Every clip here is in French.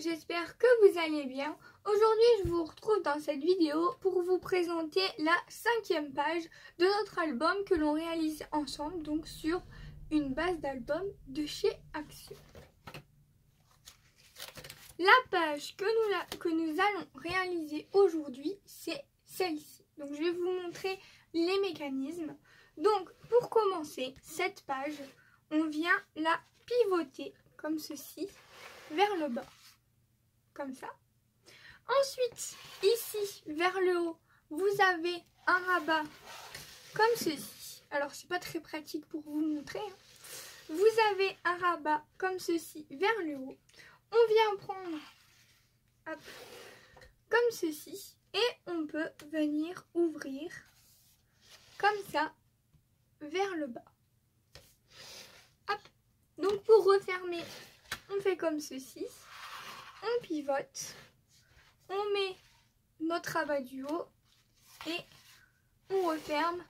j'espère que vous allez bien. Aujourd'hui, je vous retrouve dans cette vidéo pour vous présenter la 5e page de notre album que l'on réalise ensemble, donc sur une base d'album de chez Action. La page que nous allons réaliser aujourd'hui, c'est celle-ci. Donc, je vais vous montrer les mécanismes. Donc, pour commencer cette page, on vient la pivoter comme ceci vers le bas, comme ça. Ensuite, ici, vers le haut, vous avez un rabat comme ceci. Alors, c'est pas très pratique pour vous montrer, hein. Vous avez un rabat comme ceci vers le haut. On vient prendre, hop, comme ceci, et on peut venir ouvrir comme ça vers le bas. Hop. Donc, pour refermer, on fait comme ceci. On pivote. On met notre rabat du haut et on referme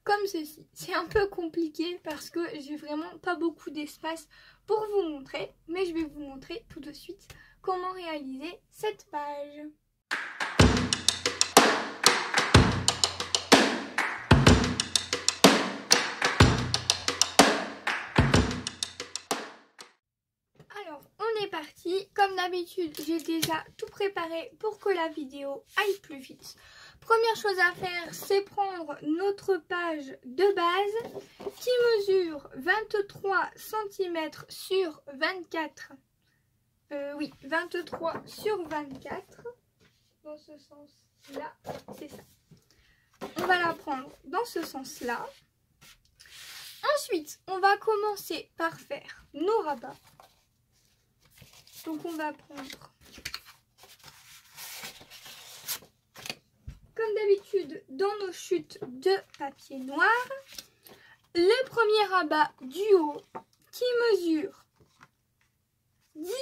comme ceci. C'est un peu compliqué parce que j'ai vraiment pas beaucoup d'espace pour vous montrer, mais je vais vous montrer tout de suite comment réaliser cette page. Alors, on est parti. Comme d'habitude, j'ai déjà tout préparé pour que la vidéo aille plus vite. Première chose à faire, c'est prendre notre page de base qui mesure 23 cm sur 24. 23 sur 24. Dans ce sens-là, c'est ça. On va la prendre dans ce sens-là. Ensuite, on va commencer par faire nos rabats. Donc on va prendre, comme d'habitude, dans nos chutes de papier noir, le premier rabat du haut qui mesure 18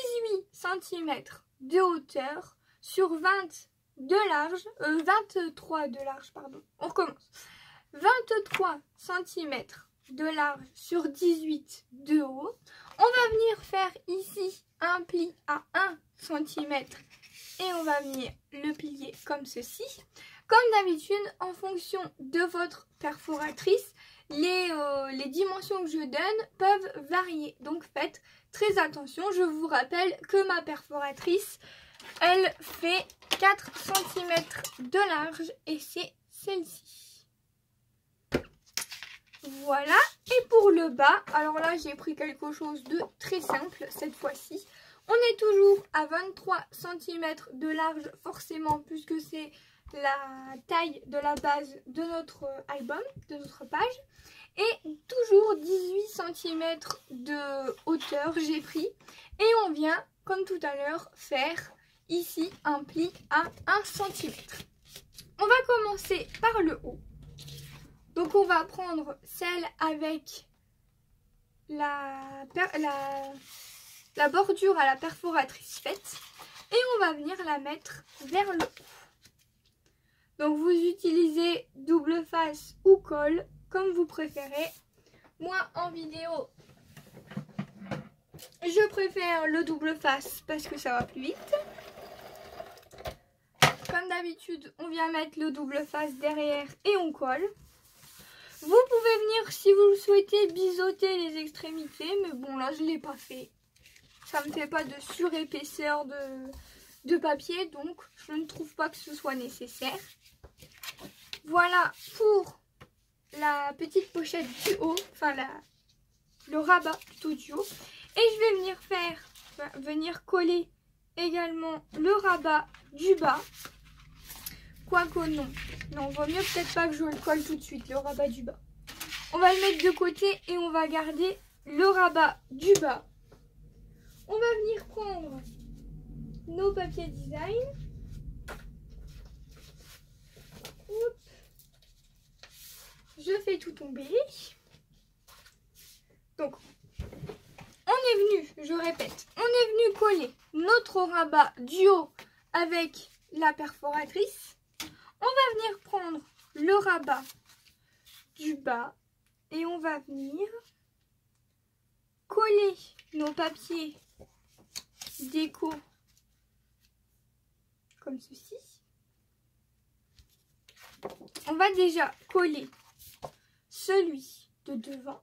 cm de hauteur sur 20 de large, 23 de large, pardon. On recommence. 23 cm de large sur 18 de haut. On va venir faire ici un pli à 1 cm et on va venir le plier comme ceci. Comme d'habitude, en fonction de votre perforatrice, les dimensions que je donne peuvent varier. Donc faites très attention. Je vous rappelle que ma perforatrice, elle fait 4 cm de large et c'est celle-ci. Voilà, et pour le bas, alors là j'ai pris quelque chose de très simple cette fois-ci. On est toujours à 23 cm de large forcément puisque c'est la taille de la base de notre album, de notre page. Et toujours 18 cm de hauteur j'ai pris. Et on vient, comme tout à l'heure, faire ici un pli à 1 cm. On va commencer par le haut. Donc on va prendre celle avec la bordure à la perforatrice faite et on va venir la mettre vers le haut. Donc vous utilisez double face ou colle comme vous préférez. Moi en vidéo, je préfère le double face parce que ça va plus vite. Comme d'habitude, on vient mettre le double face derrière et on colle. Vous pouvez venir, si vous le souhaitez, biseauter les extrémités. Mais bon, là, je ne l'ai pas fait. Ça ne me fait pas de surépaisseur de papier. Donc, je ne trouve pas que ce soit nécessaire. Voilà pour la petite pochette du haut. Enfin, le rabat plutôt du haut. Et je vais venir coller également le rabat du bas. Quoique non. Non, vaut mieux peut-être pas que je le colle tout de suite, le rabat du bas. On va le mettre de côté et on va garder le rabat du bas. On va venir prendre nos papiers design. Hop. Je fais tout tomber. Donc, on est venu, je répète, on est venu coller notre rabat du haut avec la perforatrice. On va venir prendre le rabat du bas et on va venir coller nos papiers déco comme ceci. On va déjà coller celui de devant.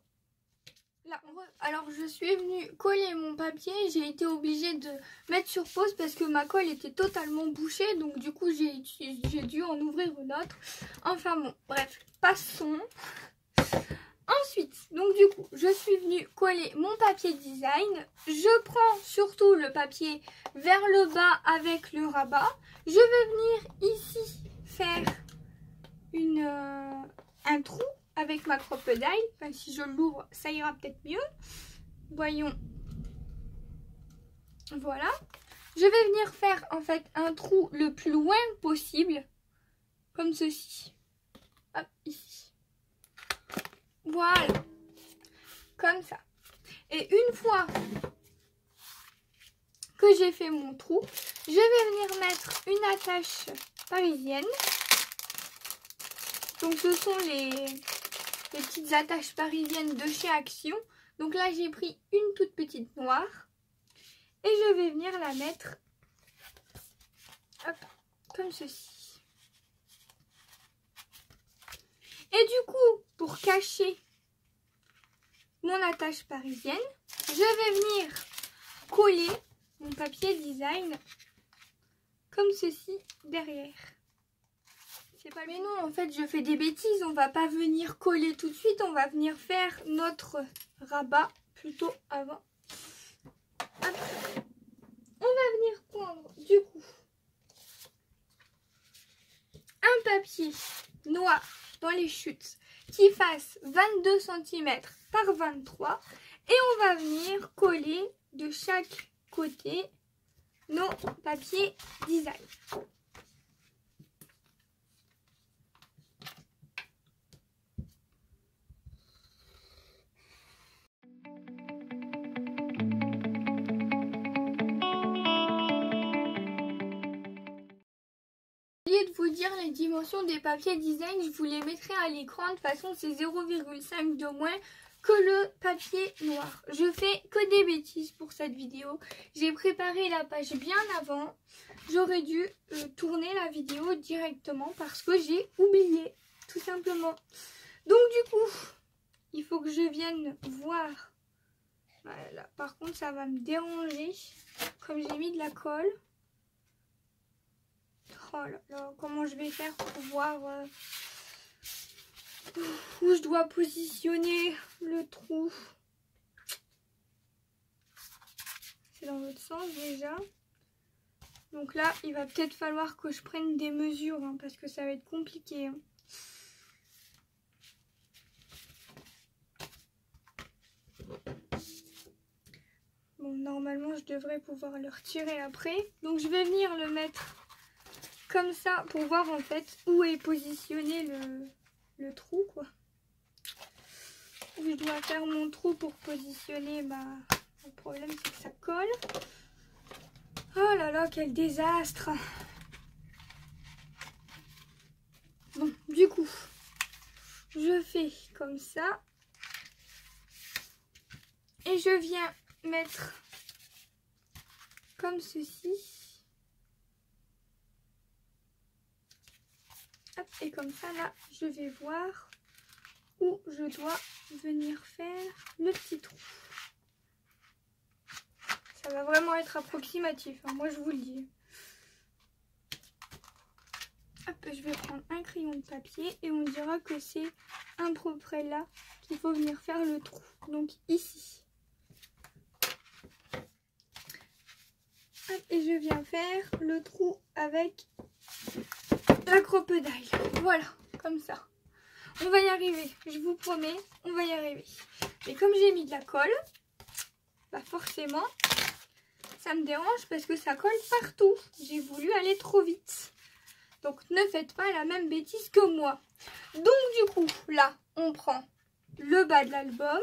Là, alors je suis venue coller mon papier, j'ai été obligée de mettre sur pause parce que ma colle était totalement bouchée, donc du coup j'ai dû en ouvrir une autre. Enfin bon, bref, passons. Ensuite, donc du coup, je suis venue coller mon papier design. Je prends surtout le papier vers le bas avec le rabat. Je vais venir ici faire un trou avec ma crocodile. Enfin, si je l'ouvre, ça ira peut-être mieux. Voyons. Voilà. Je vais venir faire en fait un trou le plus loin possible. Comme ceci. Hop, ici. Voilà. Comme ça. Et une fois que j'ai fait mon trou, je vais venir mettre une attache parisienne. Donc ce sont les petites attaches parisiennes de chez Action. Donc là j'ai pris une toute petite noire. Et je vais venir la mettre hop, comme ceci. Et du coup, pour cacher mon attache parisienne, je vais venir coller mon papier design comme ceci derrière. Pas... Mais non, en fait, je fais des bêtises. On va pas venir coller tout de suite. On va venir faire notre rabat plutôt avant. Hop. On va venir prendre du coup un papier noir dans les chutes qui fasse 22 cm par 23 et on va venir coller de chaque côté nos papiers design. De vous dire les dimensions des papiers design, je vous les mettrai à l'écran. De toute façon, c'est 0,5 de moins que le papier noir. Je fais que des bêtises pour cette vidéo. J'ai préparé la page bien avant. J'aurais dû tourner la vidéo directement parce que j'ai oublié, tout simplement. Donc du coup, il faut que je vienne voir. Voilà. Par contre, ça va me déranger comme j'ai mis de la colle. Oh là là, comment je vais faire pour voir où je dois positionner le trou. C'est dans l'autre sens déjà. Donc là, il va peut-être falloir que je prenne des mesures hein, parce que ça va être compliqué. Hein. Bon, normalement, je devrais pouvoir le retirer après. Donc je vais venir le mettre comme ça pour voir en fait où est positionné le trou quoi. Où je dois faire mon trou pour positionner le problème c'est que ça colle. Oh là là, quel désastre. Bon, du coup, je fais comme ça et je viens mettre comme ceci. Hop, et comme ça, là, je vais voir où je dois venir faire le petit trou. Ça va vraiment être approximatif, hein, moi je vous le dis. Hop, je vais prendre un crayon de papier et on dira que c'est à peu près là qu'il faut venir faire le trou. Donc ici. Hop, et je viens faire le trou avec la crocodile. Voilà, comme ça. On va y arriver, je vous promets, on va y arriver. Mais comme j'ai mis de la colle, forcément, ça me dérange parce que ça colle partout. J'ai voulu aller trop vite. Donc ne faites pas la même bêtise que moi. Donc du coup, là, on prend le bas de l'album.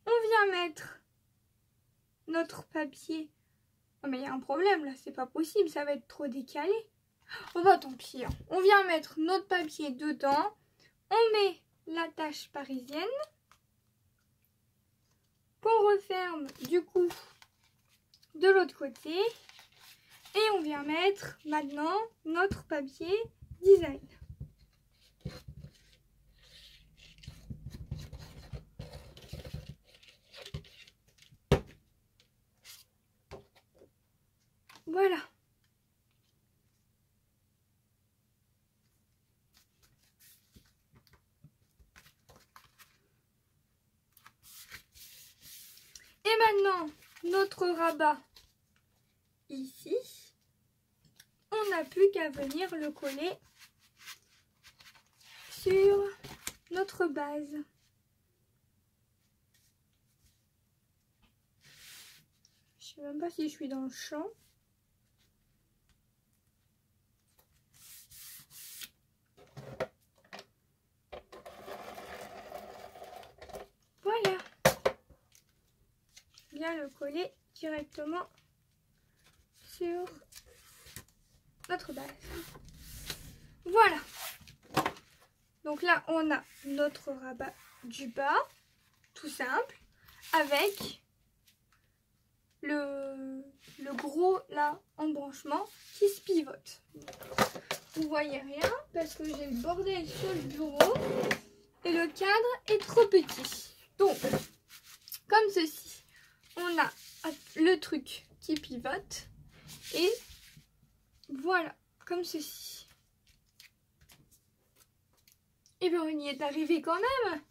On vient mettre notre papier. Oh mais il y a un problème là, c'est pas possible, ça va être trop décalé. Oh bah tant pis, hein. On vient mettre notre papier dedans. On met l'attache parisienne. Qu'on referme du coup de l'autre côté. Et on vient mettre maintenant notre papier design. Voilà. Et maintenant, notre rabat ici, on n'a plus qu'à venir le coller sur notre base. Je sais même pas si je suis dans le champ. Voilà. Bien le coller directement sur notre base. Voilà. Donc là, on a notre rabat du bas, tout simple, avec le gros là embranchement qui se pivote. Vous voyez rien parce que j'ai le bordel sur le bureau et le cadre est trop petit. Donc, comme ceci, on a le truc qui pivote et voilà, comme ceci. Et bien on y est arrivé quand même.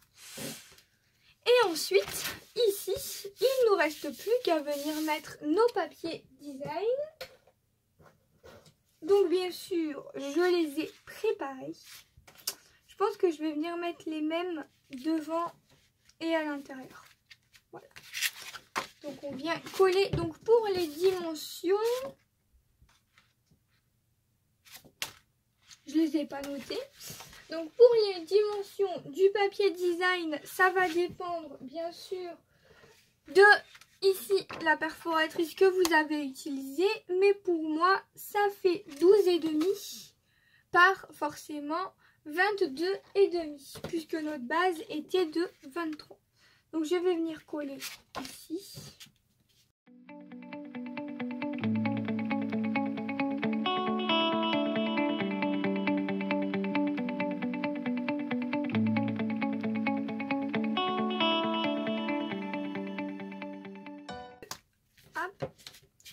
Et ensuite, ici, il ne nous reste plus qu'à venir mettre nos papiers design. Donc bien sûr, je les ai préparés. Je pense que je vais venir mettre les mêmes devant et à l'intérieur. Voilà. Donc on vient coller. Donc pour les dimensions, je les ai pas notées. Donc pour les dimensions du papier design, ça va dépendre bien sûr de ici la perforatrice que vous avez utilisée. Mais pour moi, ça fait 12,5 par forcément 22,5 puisque notre base était de 23. Donc je vais venir coller ici.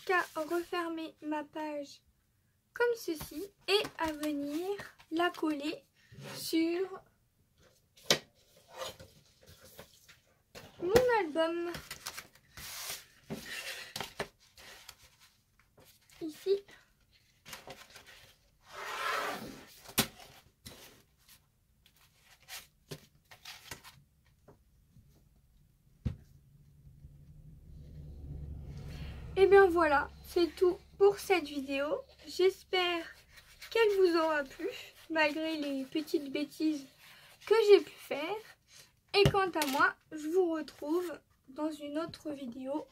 Qu'à refermer ma page comme ceci et à venir la coller sur mon album ici. Et bien voilà, c'est tout pour cette vidéo. J'espère qu'elle vous aura plu, malgré les petites bêtises que j'ai pu faire. Et quant à moi, je vous retrouve dans une autre vidéo,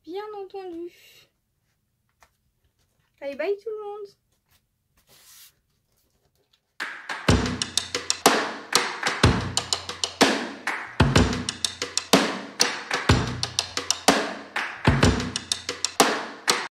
bien entendu. Bye bye tout le monde!